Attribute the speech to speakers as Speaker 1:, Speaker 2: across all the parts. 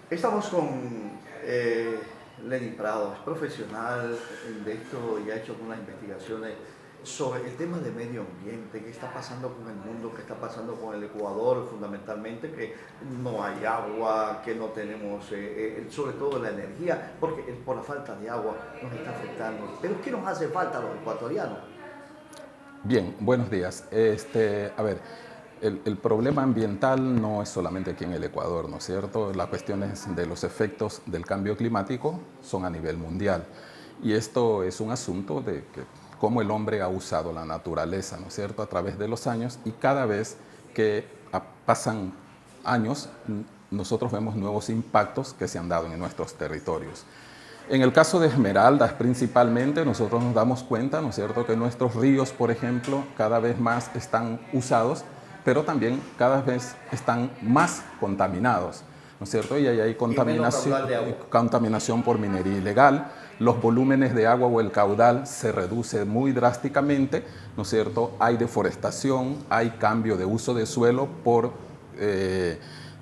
Speaker 1: Estamos con Lenny Prado, es profesional de esto y ha hecho unas investigaciones sobre el tema de medio ambiente, qué está pasando con el mundo, qué está pasando con el Ecuador, fundamentalmente que no hay agua, que no tenemos, sobre todo la energía, porque por la falta de agua nos está afectando. Pero ¿qué nos hace falta a los ecuatorianos?
Speaker 2: Bien, buenos días. A ver, el problema ambiental no es solamente aquí en el Ecuador, ¿no es cierto? Las cuestiones de los efectos del cambio climático son a nivel mundial. Y esto es un asunto de que cómo el hombre ha usado la naturaleza, ¿no es cierto?, a través de los años, y cada vez que pasan años, nosotros vemos nuevos impactos que se han dado en nuestros territorios. En el caso de Esmeraldas, principalmente, nosotros nos damos cuenta, ¿no es cierto?, que nuestros ríos, por ejemplo, cada vez más están usados, pero también cada vez están más contaminados, ¿no es cierto? Y ahí hay
Speaker 1: Y menos caudal de agua.
Speaker 2: contaminación por minería ilegal, los volúmenes de agua o el caudal se reduce muy drásticamente, ¿no es cierto? Hay deforestación, hay cambio de uso de suelo por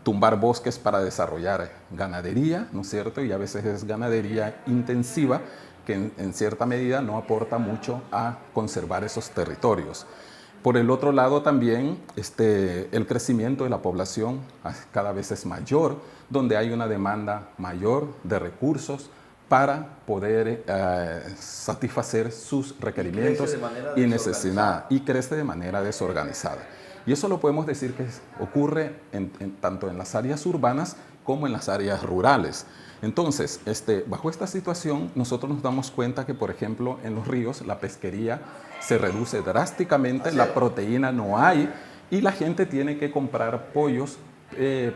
Speaker 2: tumbar bosques para desarrollar ganadería, ¿no es cierto? Y a veces es ganadería intensiva que en cierta medida no aporta mucho a conservar esos territorios. Por el otro lado también el crecimiento de la población cada vez es mayor, donde hay una demanda mayor de recursos para poder satisfacer sus requerimientos y necesidades, y crece de manera desorganizada. Y eso lo podemos decir que ocurre tanto en las áreas urbanas como en las áreas rurales. Entonces, bajo esta situación, nosotros nos damos cuenta que, por ejemplo, en los ríos la pesquería se reduce drásticamente, la proteína no hay y la gente tiene que comprar pollos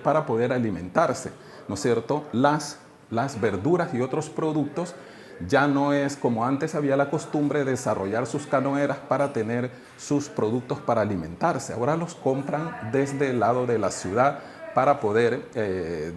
Speaker 2: para poder alimentarse, ¿no es cierto? Las verduras y otros productos ya no es como antes había la costumbre de desarrollar sus canoeras para tener sus productos para alimentarse. Ahora los compran desde el lado de la ciudad para poder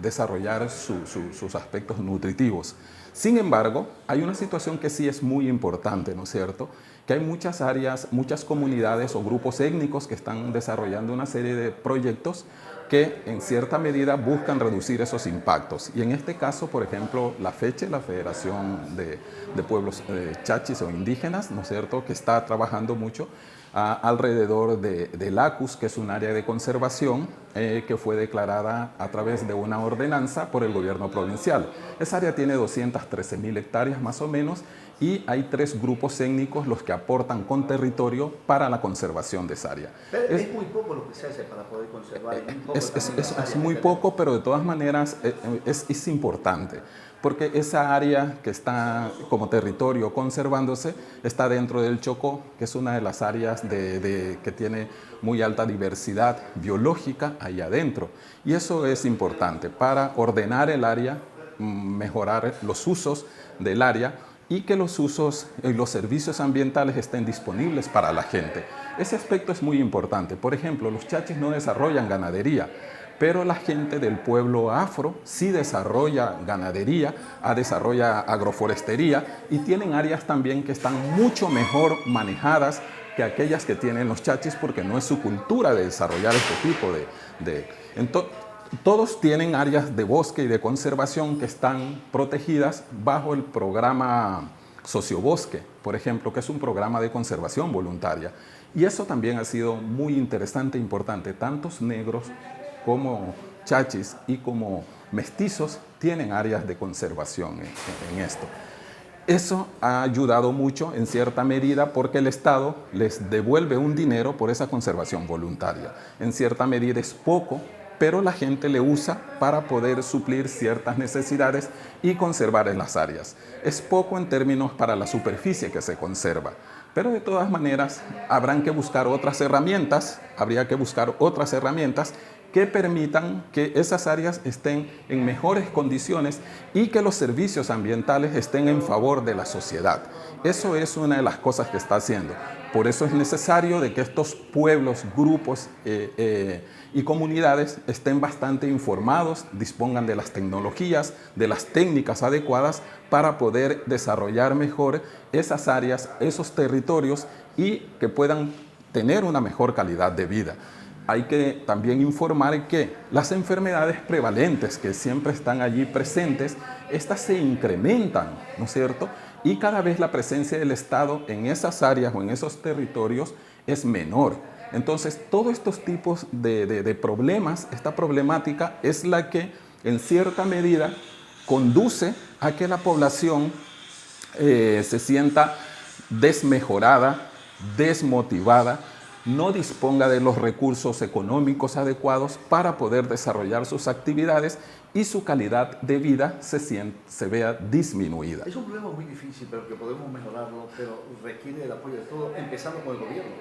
Speaker 2: desarrollar sus aspectos nutritivos. Sin embargo, hay una situación que sí es muy importante, ¿no es cierto? Que hay muchas áreas, muchas comunidades o grupos étnicos que están desarrollando una serie de proyectos que en cierta medida buscan reducir esos impactos. Y en este caso, por ejemplo, la FECHE, la Federación de Pueblos Chachis o Indígenas, ¿no es cierto?, que está trabajando mucho alrededor de LACUS, que es un área de conservación que fue declarada a través de una ordenanza por el gobierno provincial. Esa área tiene 213.000 hectáreas más o menos y hay 3 grupos étnicos los que aportan con territorio para la conservación de esa área.
Speaker 1: Pero es muy poco lo que se hace para poder conservar. Y muy poco
Speaker 2: Es muy poco, pero de todas maneras es importante, porque esa área que está como territorio conservándose está dentro del Chocó, que es una de las áreas que tiene muy alta diversidad biológica ahí adentro. Y eso es importante para ordenar el área, mejorar los usos del área y que los usos y los servicios ambientales estén disponibles para la gente. Ese aspecto es muy importante. Por ejemplo, los chachis no desarrollan ganadería, pero la gente del pueblo afro sí desarrolla ganadería, desarrolla agroforestería y tienen áreas también que están mucho mejor manejadas que aquellas que tienen los chachis porque no es su cultura de desarrollar este tipo todos tienen áreas de bosque y de conservación que están protegidas bajo el programa Sociobosque, por ejemplo, que es un programa de conservación voluntaria. Y eso también ha sido muy interesante e importante. Tantos negros como chachis y como mestizos tienen áreas de conservación en esto. Eso ha ayudado mucho en cierta medida porque el Estado les devuelve un dinero por esa conservación voluntaria. En cierta medida es poco, pero la gente le usa para poder suplir ciertas necesidades y conservar en las áreas. Es poco en términos para la superficie que se conserva, pero de todas maneras habría que buscar otras herramientas que permitan que esas áreas estén en mejores condiciones y que los servicios ambientales estén en favor de la sociedad. Eso es una de las cosas que está haciendo. Por eso es necesario de que estos pueblos, grupos y comunidades estén bastante informados, dispongan de las tecnologías, de las técnicas adecuadas para poder desarrollar mejor esas áreas, esos territorios y que puedan tener una mejor calidad de vida. hay que también informar que las enfermedades prevalentes que siempre están allí presentes, estas se incrementan, ¿no es cierto? Y cada vez la presencia del Estado en esas áreas o en esos territorios es menor. Entonces, todos estos tipos de problemas, esta problemática es la que en cierta medida conduce a que la población se sienta desmejorada, desmotivada, no disponga de los recursos económicos adecuados para poder desarrollar sus actividades y su calidad de vida se vea disminuida.
Speaker 1: Es un problema muy difícil, pero que podemos mejorarlo, pero requiere el apoyo de todos, empezando con el gobierno.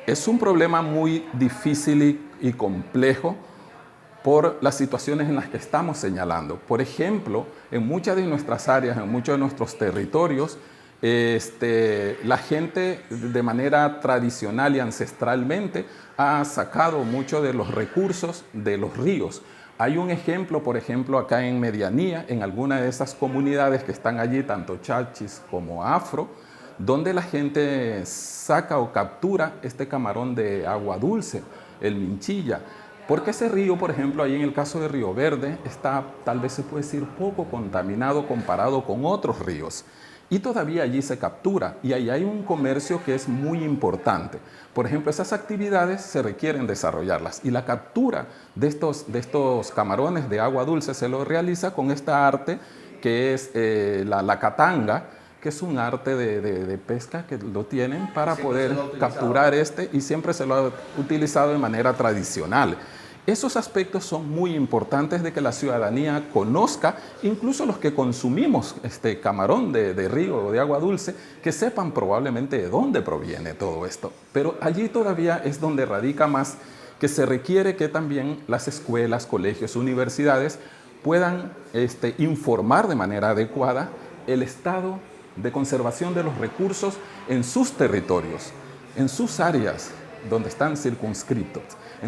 Speaker 2: Es un problema muy difícil y complejo por las situaciones en las que estamos señalando. Por ejemplo, en muchas de nuestras áreas, en muchos de nuestros territorios, la gente de manera tradicional y ancestralmente ha sacado mucho de los recursos de los ríos. Hay un ejemplo, por ejemplo, acá en Medianía, en alguna de esas comunidades que están allí, tanto Chachis como Afro, donde la gente saca o captura este camarón de agua dulce, el minchilla. Porque ese río, por ejemplo, ahí en el caso de Río Verde, está, tal vez se puede decir, poco contaminado comparado con otros ríos. Y todavía allí se captura y ahí hay un comercio que es muy importante. Por ejemplo, esas actividades se requieren desarrollarlas y la captura de estos camarones de agua dulce se lo realiza con esta arte que es la catanga, que es un arte de pesca que lo tienen para poder capturar y siempre se lo ha utilizado de manera tradicional. Esos aspectos son muy importantes de que la ciudadanía conozca, incluso los que consumimos este camarón de río o de agua dulce, que sepan probablemente de dónde proviene todo esto. Pero allí todavía es donde radica más que se requiere que también las escuelas, colegios, universidades puedan informar de manera adecuada el estado de conservación de los recursos en sus territorios, en sus áreas donde están circunscritos.